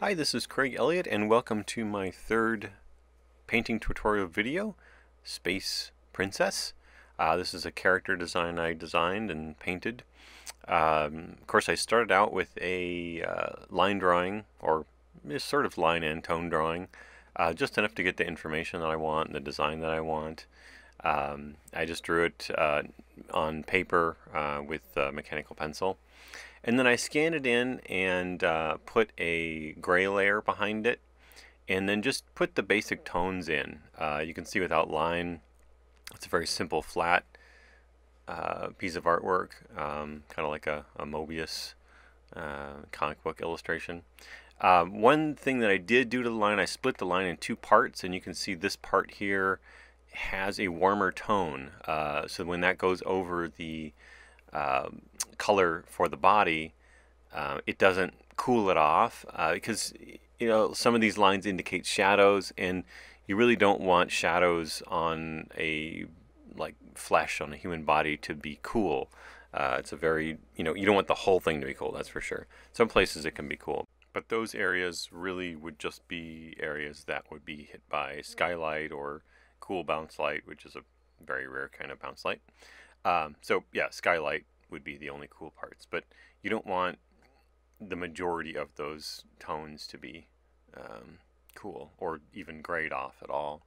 Hi, this is Craig Elliot and welcome to my third painting tutorial video, Space Princess. This is a character design I designed and painted. Of course, I started out with a line drawing, or sort of line and tone drawing, just enough to get the information that I want and the design that I want. I just drew it on paper with a mechanical pencil. And then I scanned it in and put a gray layer behind it, and then just put the basic tones in. You can see without line, it's a very simple flat piece of artwork, kind of like a Mobius comic book illustration. One thing that I did do to the line, I split the line in two parts, and you can see this part here has a warmer tone. So when that goes over the color for the body, it doesn't cool it off, because some of these lines indicate shadows, and you really don't want shadows on a flesh on a human body to be cool. It's a very, you don't want the whole thing to be cool, that's for sure. Some places it can be cool, but those areas really would just be areas that would be hit by skylight or cool bounce light, which is a very rare kind of bounce light. So yeah, skylight would be the only cool parts, but you don't want the majority of those tones to be cool or even grayed off at all.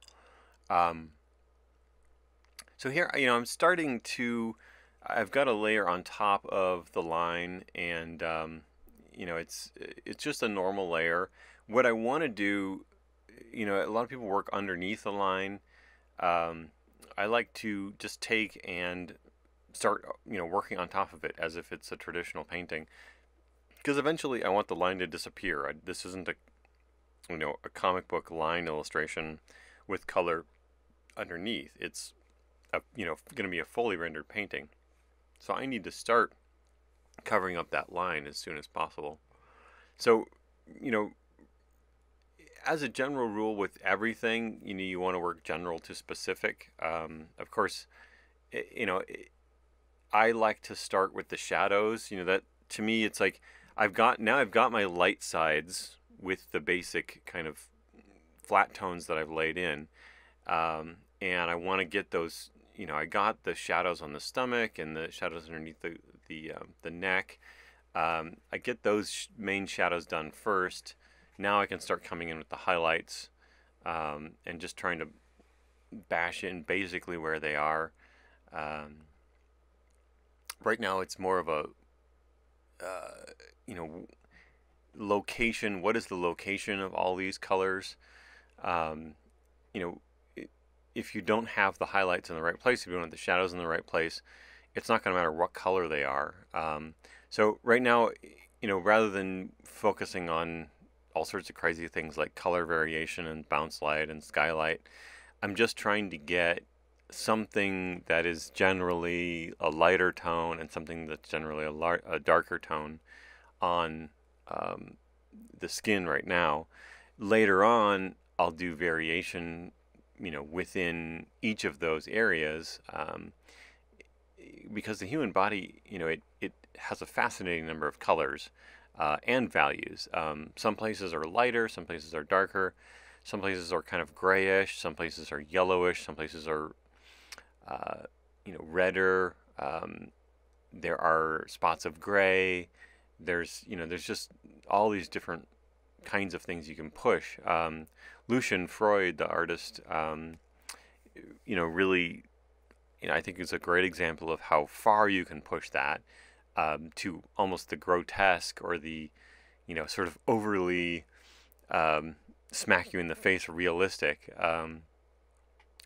So here, I'm starting to, I've got a layer on top of the line, and it's just a normal layer. What I want to do, a lot of people work underneath the line. I like to just take and start working on top of it as if it's a traditional painting, because eventually I want the line to disappear. This isn't a comic book line illustration with color underneath. It's going to be a fully rendered painting, so I need to start covering up that line as soon as possible. So as a general rule with everything, you want to work general to specific. Of course, I like to start with the shadows. That to me, it's like I've got my light sides with the basic kind of flat tones that I've laid in, and I want to get those. I got the shadows on the stomach and the shadows underneath the neck. I get those main shadows done first. Now I can start coming in with the highlights, and just trying to bash in basically where they are. Right now it's more of a location. What is the location of all these colors? If you don't have the highlights in the right place, if you don't have the shadows in the right place, it's not going to matter what color they are. So right now, rather than focusing on all sorts of crazy things like color variation and bounce light and skylight, I'm just trying to get something that is generally a lighter tone and something that's generally a darker tone on the skin right now. Later on, I'll do variation, within each of those areas, because the human body, it has a fascinating number of colors and values. Some places are lighter, some places are darker, some places are kind of grayish, some places are yellowish, some places are redder. There are spots of gray. There's just all these different kinds of things you can push. Lucian Freud, the artist, really, I think is a great example of how far you can push that to almost the grotesque or the, sort of overly smack you in the face realistic.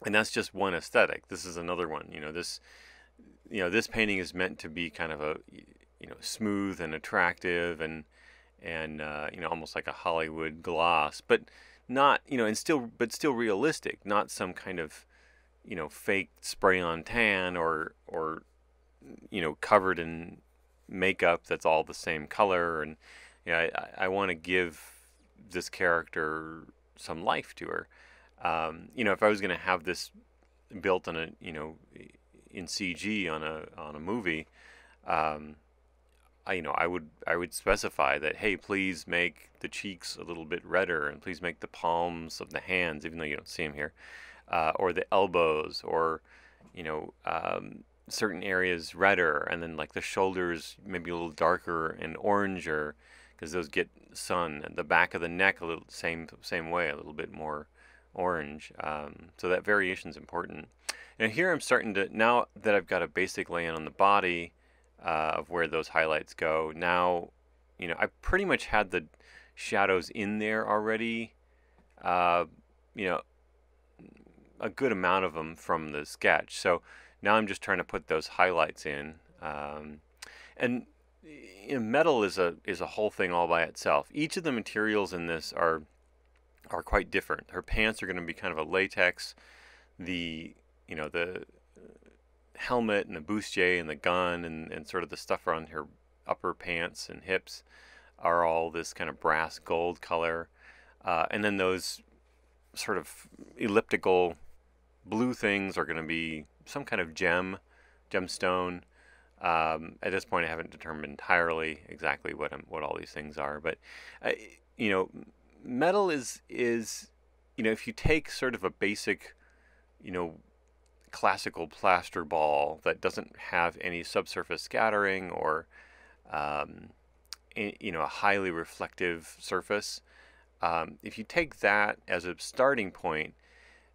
And that's just one aesthetic. This is another one. This painting is meant to be kind of a, smooth and attractive and almost like a Hollywood gloss, but not, and still realistic, not some kind of, fake spray on tan or covered in makeup that's all the same color. And I want to give this character some life to her. If I was going to have this built on in CG on a movie, I would specify that, hey, please make the cheeks a little bit redder, and please make the palms of the hands, even though you don't see them here, or the elbows, or certain areas redder, and then like the shoulders maybe a little darker and oranger because those get sun, and the back of the neck a little same way, a little bit more orange. So that variation is important. And here I'm starting to, now that I've got a basic lay-in on the body of where those highlights go, now I pretty much had the shadows in there already, a good amount of them from the sketch. So now I'm just trying to put those highlights in. And metal is a whole thing all by itself. Each of the materials in this are quite different. Her pants are going to be kind of a latex. The helmet and the bustier and the gun and sort of the stuff around her upper pants and hips are all this kind of brass gold color. And then those sort of elliptical blue things are going to be some kind of gemstone. At this point, I haven't determined entirely exactly what all these things are, but metal is if you take sort of a basic classical plaster ball that doesn't have any subsurface scattering or a highly reflective surface, if you take that as a starting point,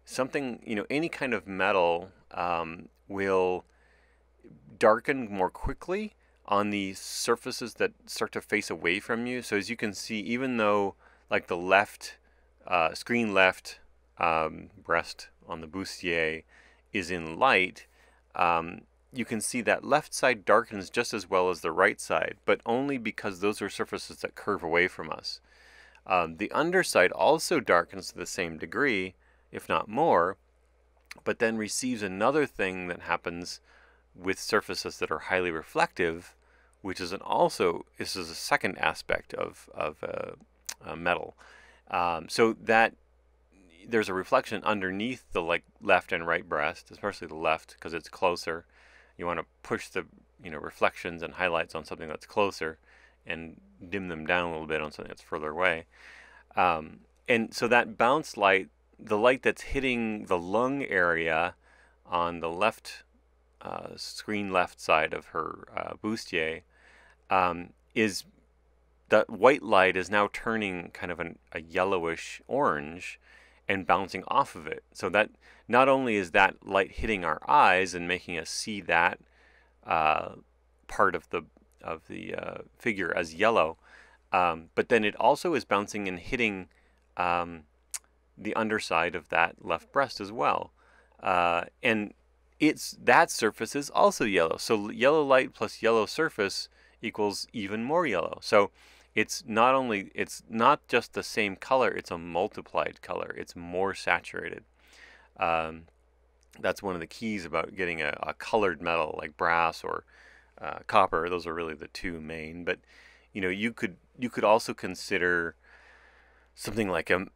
something any kind of metal will darken more quickly on the surfaces that start to face away from you. So as you can see, even though like the left screen left breast on the bustier is in light, you can see that left side darkens just as well as the right side, but only because those are surfaces that curve away from us. The underside also darkens to the same degree, if not more, but then receives another thing that happens with surfaces that are highly reflective, which is this is a second aspect of metal. So that there's a reflection underneath the left and right breast, especially the left because it's closer. You want to push the reflections and highlights on something that's closer and dim them down a little bit on something that's further away. And so that bounce light, the light that's hitting the lung area on the left screen left side of her bustier, is that white light is now turning kind of a yellowish orange and bouncing off of it. So that not only is that light hitting our eyes and making us see that part of the figure as yellow, but then it also is bouncing and hitting the underside of that left breast as well, and that surface is also yellow. So yellow light plus yellow surface equals even more yellow. So it's not just the same color, it's a multiplied color. It's more saturated. That's one of the keys about getting a colored metal like brass or copper. Those are really the two main. But you could also consider something like a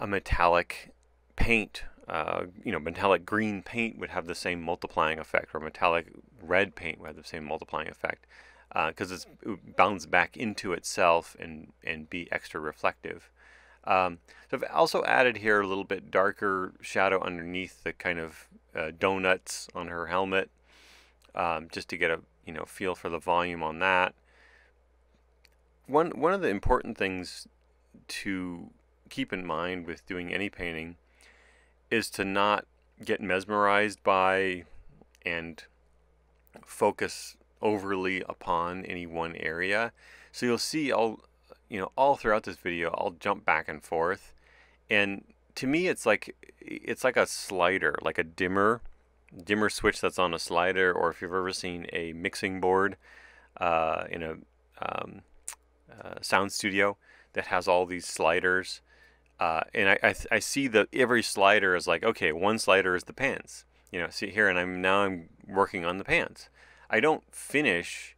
metallic paint. Metallic green paint would have the same multiplying effect, or metallic red paint would have the same multiplying effect, because it bounds back into itself and be extra reflective. So I've also added here a little bit darker shadow underneath the kind of donuts on her helmet, just to get a feel for the volume on that. One of the important things to keep in mind with doing any painting is to not get mesmerized by and focus overly upon any one area. So you'll see all throughout this video I'll jump back and forth, and to me it's like a slider, like a dimmer switch that's on a slider, or if you've ever seen a mixing board in a sound studio that has all these sliders. And I see that every slider is like, okay, one slider is the pants. See here, and I'm working on the pants. I don't finish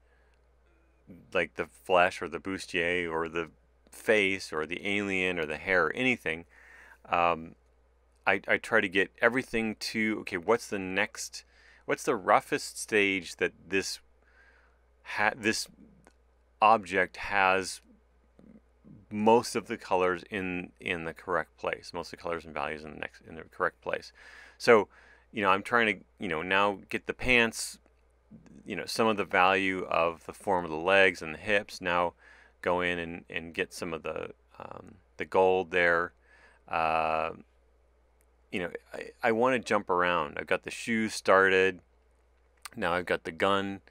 like the flesh or the bustier or the face or the alien or the hair or anything. I try to get everything to, okay, what's the roughest stage that this object has most of the colors in the correct place, most of the colors and values in the correct place. So, I'm trying to, now get the pants, some of the value of the form of the legs and the hips. Now go in and get some of the gold there. I want to jump around. I've got the shoes started. Now I've got the gun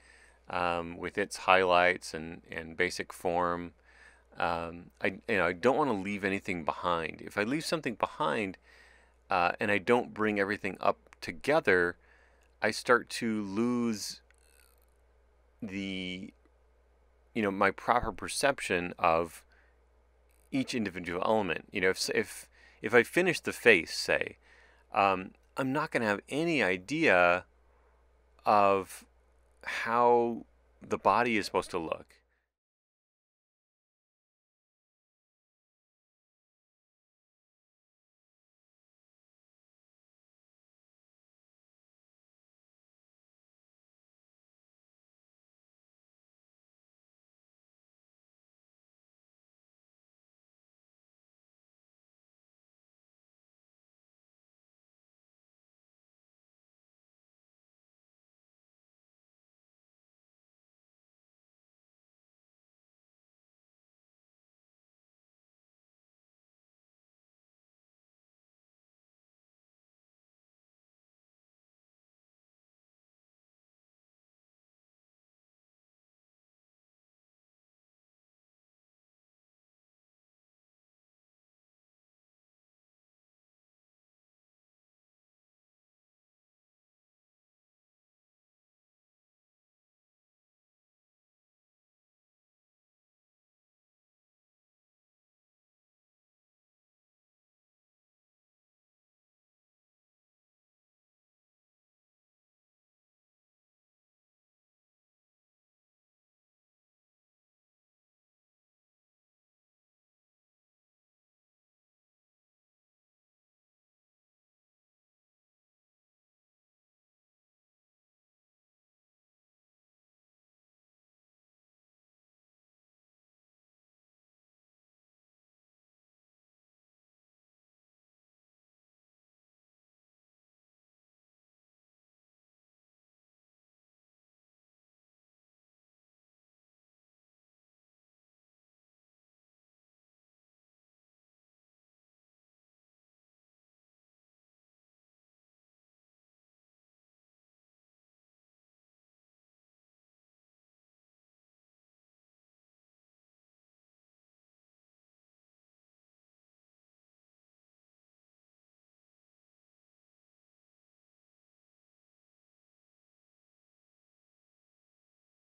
with its highlights and basic form. I don't want to leave anything behind. If I leave something behind and I don't bring everything up together, I start to lose the my proper perception of each individual element. If I finish the face, say, I'm not going to have any idea of how the body is supposed to look.